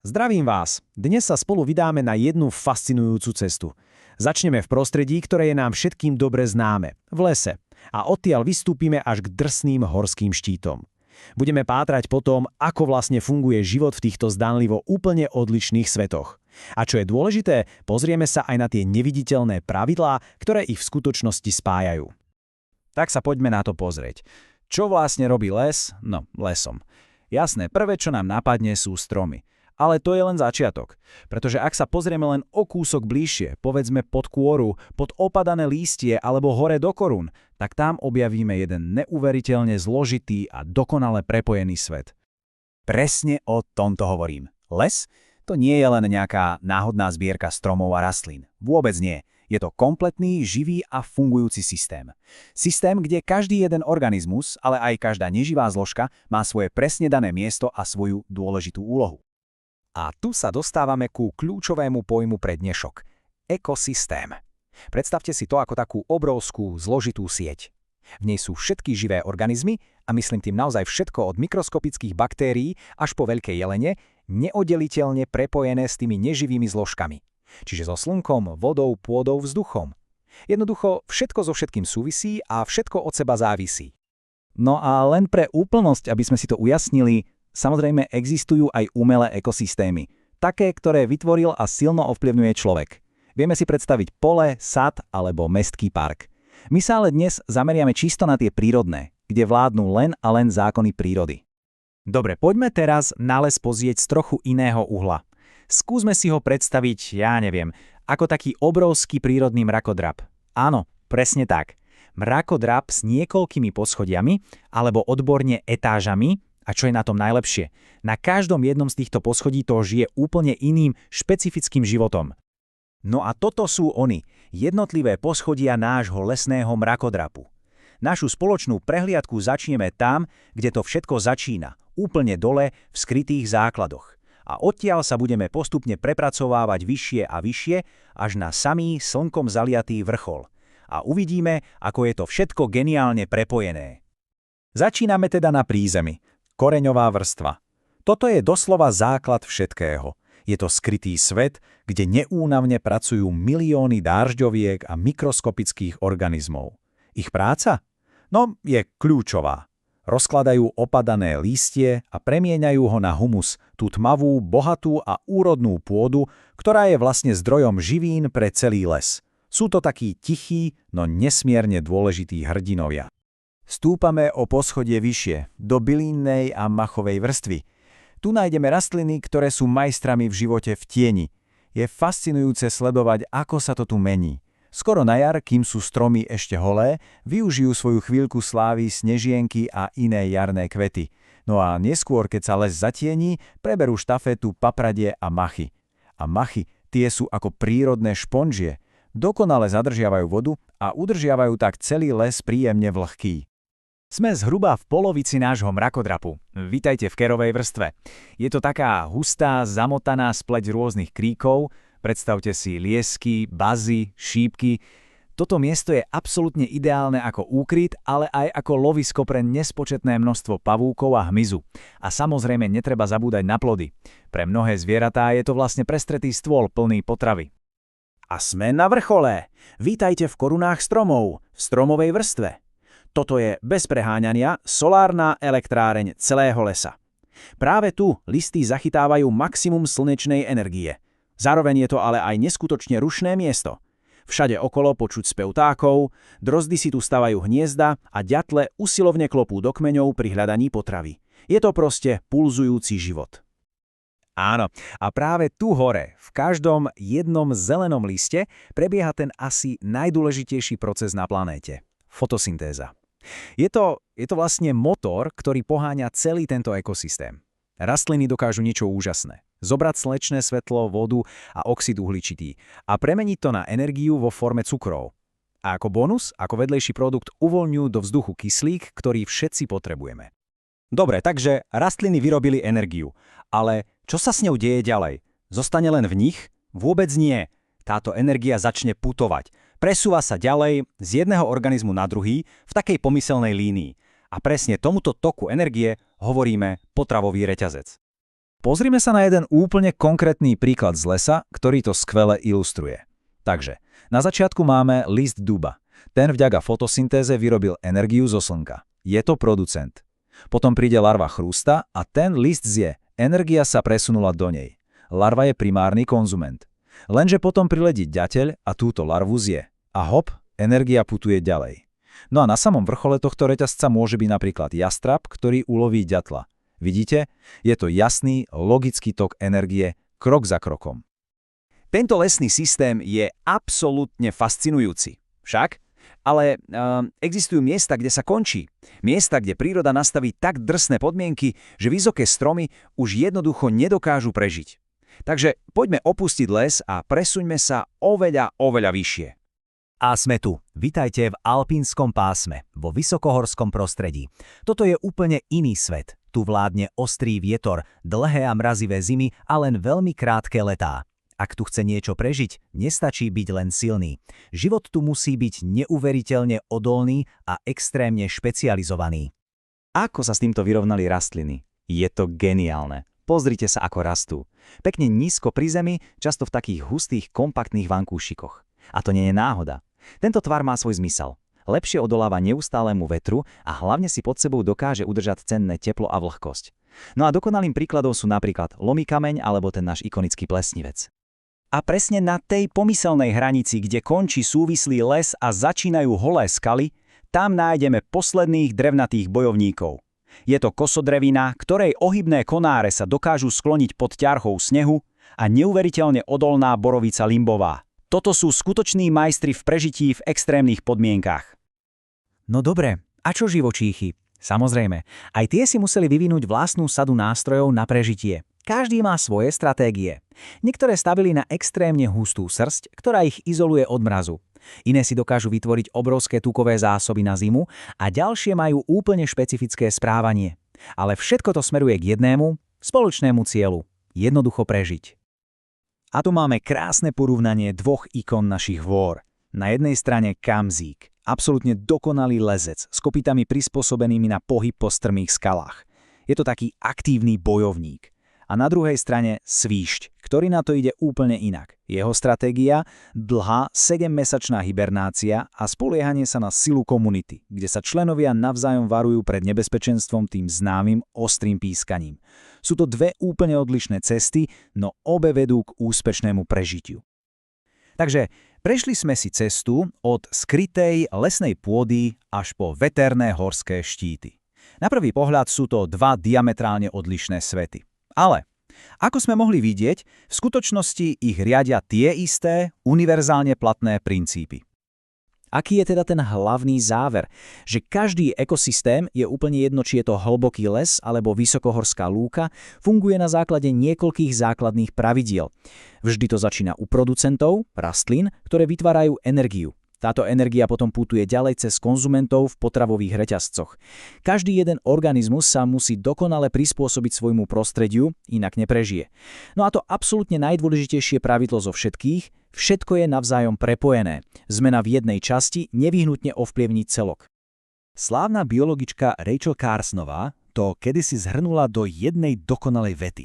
Zdravím vás! Dnes sa spolu vydáme na jednu fascinujúcu cestu. Začneme v prostredí, ktoré je nám všetkým dobre známe, v lese. A odtiaľ vystúpime až k drsným horským štítom. Budeme pátrať po tom, ako vlastne funguje život v týchto zdanlivo úplne odlišných svetoch. A čo je dôležité, pozrieme sa aj na tie neviditeľné pravidlá, ktoré ich v skutočnosti spájajú. Tak sa poďme na to pozrieť. Čo vlastne robí les? No, lesom. Jasné, prvé, čo nám napadne, sú stromy. Ale to je len začiatok, pretože ak sa pozrieme len o kúsok bližšie, povedzme pod kôru, pod opadané lístie alebo hore do korún, tak tam objavíme jeden neuveriteľne zložitý a dokonale prepojený svet. Presne o tomto hovorím. Les? To nie je len nejaká náhodná zbierka stromov a rastlín. Vôbec nie. Je to kompletný, živý a fungujúci systém. Systém, kde každý jeden organizmus, ale aj každá neživá zložka má svoje presne dané miesto a svoju dôležitú úlohu. A tu sa dostávame ku kľúčovému pojmu pre dnešok – ekosystém. Predstavte si to ako takú obrovskú, zložitú sieť. V nej sú všetky živé organizmy, a myslím tým naozaj všetko od mikroskopických baktérií až po veľké jelene, neoddeliteľne prepojené s tými neživými zložkami. Čiže so slnkom, vodou, pôdou, vzduchom. Jednoducho všetko so všetkým súvisí a všetko od seba závisí. No a len pre úplnosť, aby sme si to ujasnili, samozrejme existujú aj umelé ekosystémy, také, ktoré vytvoril a silno ovplyvňuje človek. Vieme si predstaviť pole, sad alebo mestský park. My sa ale dnes zameriame čisto na tie prírodné, kde vládnu len a len zákony prírody. Dobre, poďme teraz na les pozrieť z trochu iného uhla. Skúsme si ho predstaviť, ja neviem, ako taký obrovský prírodný mrakodrap. Áno, presne tak. Mrakodrap s niekoľkými poschodiami alebo odborne etážami. A čo je na tom najlepšie? Na každom jednom z týchto poschodí to žije úplne iným, špecifickým životom. No a toto sú oni, jednotlivé poschodia nášho lesného mrakodrapu. Našu spoločnú prehliadku začneme tam, kde to všetko začína, úplne dole v skrytých základoch. A odtiaľ sa budeme postupne prepracovávať vyššie a vyššie, až na samý slnkom zaliatý vrchol. A uvidíme, ako je to všetko geniálne prepojené. Začíname teda na prízemi. Koreňová vrstva. Toto je doslova základ všetkého. Je to skrytý svet, kde neúnavne pracujú milióny dážďoviek a mikroskopických organizmov. Ich práca? No, je kľúčová. Rozkladajú opadané lístie a premieňajú ho na humus, tú tmavú, bohatú a úrodnú pôdu, ktorá je vlastne zdrojom živín pre celý les. Sú to takí tichí, no nesmierne dôležití hrdinovia. Stúpame o poschodie vyššie, do bylínnej a machovej vrstvy. Tu nájdeme rastliny, ktoré sú majstrami v živote v tieni. Je fascinujúce sledovať, ako sa to tu mení. Skoro na jar, kým sú stromy ešte holé, využijú svoju chvíľku slávy snežienky a iné jarné kvety. No a neskôr, keď sa les zatieni, preberú štafetu papradie a machy. A machy, tie sú ako prírodné šponžie. Dokonale zadržiavajú vodu a udržiavajú tak celý les príjemne vlhký. Sme zhruba v polovici nášho mrakodrapu. Vítajte v kerovej vrstve. Je to taká hustá, zamotaná spleť rôznych kríkov. Predstavte si liesky, bazy, šípky. Toto miesto je absolútne ideálne ako úkryt, ale aj ako lovisko pre nespočetné množstvo pavúkov a hmyzu. A samozrejme netreba zabúdať na plody. Pre mnohé zvieratá je to vlastne prestretý stôl plný potravy. A sme na vrchole. Vítajte v korunách stromov, v stromovej vrstve. Toto je bez preháňania solárna elektráreň celého lesa. Práve tu listy zachytávajú maximum slnečnej energie. Zároveň je to ale aj neskutočne rušné miesto. Všade okolo počuť spev vtákov, drozdy si tu stavajú hniezda a ďatle usilovne klopú do kmeňov pri hľadaní potravy. Je to proste pulzujúci život. Áno, a práve tu hore, v každom jednom zelenom liste, prebieha ten asi najdôležitejší proces na planéte – fotosyntéza. Je to vlastne motor, ktorý poháňa celý tento ekosystém. Rastliny dokážu niečo úžasné. Zobrať slnečné svetlo, vodu a oxid uhličitý a premeniť to na energiu vo forme cukrov. A ako bonus, ako vedlejší produkt uvoľňujú do vzduchu kyslík, ktorý všetci potrebujeme. Dobre, takže rastliny vyrobili energiu. Ale čo sa s ňou deje ďalej? Zostane len v nich? Vôbec nie. Táto energia začne putovať. Presúva sa ďalej z jedného organizmu na druhý v takej pomyselnej línii. A presne tomuto toku energie hovoríme potravový reťazec. Pozrime sa na jeden úplne konkrétny príklad z lesa, ktorý to skvele ilustruje. Takže, na začiatku máme list duba. Ten vďaka fotosyntéze vyrobil energiu zo slnka. Je to producent. Potom príde larva chrústa a ten list zje. Energia sa presunula do nej. Larva je primárny konzument. Lenže potom priletí ďateľ a túto larvu zje. A hop, energia putuje ďalej. No a na samom vrchole tohto reťazca môže byť napríklad jastrab, ktorý uloví ďatla. Vidíte? Je to jasný, logický tok energie, krok za krokom. Tento lesný systém je absolútne fascinujúci. Však? Ale existujú miesta, kde sa končí. Miesta, kde príroda nastaví tak drsné podmienky, že vysoké stromy už jednoducho nedokážu prežiť. Takže poďme opustiť les a presuňme sa oveľa vyššie. A sme tu. Vitajte v alpínskom pásme, vo vysokohorskom prostredí. Toto je úplne iný svet. Tu vládne ostrý vietor, dlhé a mrazivé zimy a len veľmi krátke letá. Ak tu chce niečo prežiť, nestačí byť len silný. Život tu musí byť neuveriteľne odolný a extrémne špecializovaný. Ako sa s týmto vyrovnali rastliny? Je to geniálne. Pozrite sa, ako rastú. Pekne nízko pri zemi, často v takých hustých, kompaktných vankúšikoch. A to nie je náhoda. Tento tvar má svoj zmysel. Lepšie odoláva neustálemu vetru a hlavne si pod sebou dokáže udržať cenné teplo a vlhkosť. No a dokonalým príkladom sú napríklad lomý kameň alebo ten náš ikonický plesnivec. A presne na tej pomyselnej hranici, kde končí súvislý les a začínajú holé skaly, tam nájdeme posledných drevnatých bojovníkov. Je to kosodrevina, ktorej ohybné konáre sa dokážu skloniť pod ťarchou snehu a neuveriteľne odolná borovica limbová. Toto sú skutoční majstri v prežití v extrémnych podmienkach. No dobre, a čo živočíchy? Samozrejme, aj tie si museli vyvinúť vlastnú sadu nástrojov na prežitie. Každý má svoje stratégie. Niektoré stavili na extrémne hustú srsť, ktorá ich izoluje od mrazu. Iné si dokážu vytvoriť obrovské tukové zásoby na zimu a ďalšie majú úplne špecifické správanie. Ale všetko to smeruje k jednému, spoločnému cieľu – jednoducho prežiť. A tu máme krásne porovnanie dvoch ikon našich hôr. Na jednej strane Kamzík, absolútne dokonalý lezec s kopytami prispôsobenými na pohyb po strmých skalách. Je to taký aktívny bojovník. A na druhej strane Svíšť, ktorý na to ide úplne inak. Jeho stratégia – dlhá 7-mesačná hibernácia a spoliehanie sa na silu komunity, kde sa členovia navzájom varujú pred nebezpečenstvom tým známym ostrým pískaním. Sú to dve úplne odlišné cesty, no obe vedú k úspešnému prežitiu. Takže prešli sme si cestu od skrytej lesnej pôdy až po veterné horské štíty. Na prvý pohľad sú to dva diametrálne odlišné svety. Ale, ako sme mohli vidieť, v skutočnosti ich riadia tie isté, univerzálne platné princípy. Aký je teda ten hlavný záver? Že každý ekosystém je úplne jedno, či je to hlboký les alebo vysokohorská lúka, funguje na základe niekoľkých základných pravidiel. Vždy to začína u producentov, rastlín, ktoré vytvárajú energiu. Táto energia potom putuje ďalej cez konzumentov v potravových reťazcoch. Každý jeden organizmus sa musí dokonale prispôsobiť svojmu prostrediu, inak neprežije. No a to absolútne najdôležitejšie pravidlo zo všetkých, všetko je navzájom prepojené. Zmena v jednej časti nevyhnutne ovplyvní celok. Slávna biologička Rachel Carsonová to kedysi zhrnula do jednej dokonalej vety.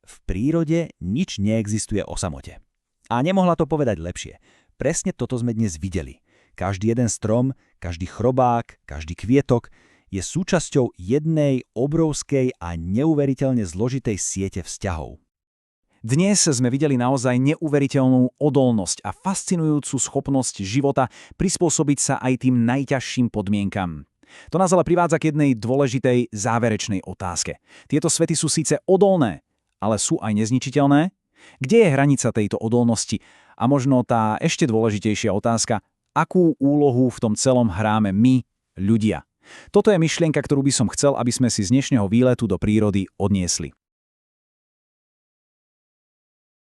V prírode nič neexistuje o samote. A nemohla to povedať lepšie. Presne toto sme dnes videli. Každý jeden strom, každý chrobák, každý kvietok je súčasťou jednej obrovskej a neuveriteľne zložitej siete vzťahov. Dnes sme videli naozaj neuveriteľnú odolnosť a fascinujúcu schopnosť života prispôsobiť sa aj tým najťažším podmienkam. To nás ale privádza k jednej dôležitej záverečnej otázke. Tieto svety sú síce odolné, ale sú aj nezničiteľné? Kde je hranica tejto odolnosti? A možno tá ešte dôležitejšia otázka, akú úlohu v tom celom hráme my, ľudia? Toto je myšlienka, ktorú by som chcel, aby sme si z dnešného výletu do prírody odniesli.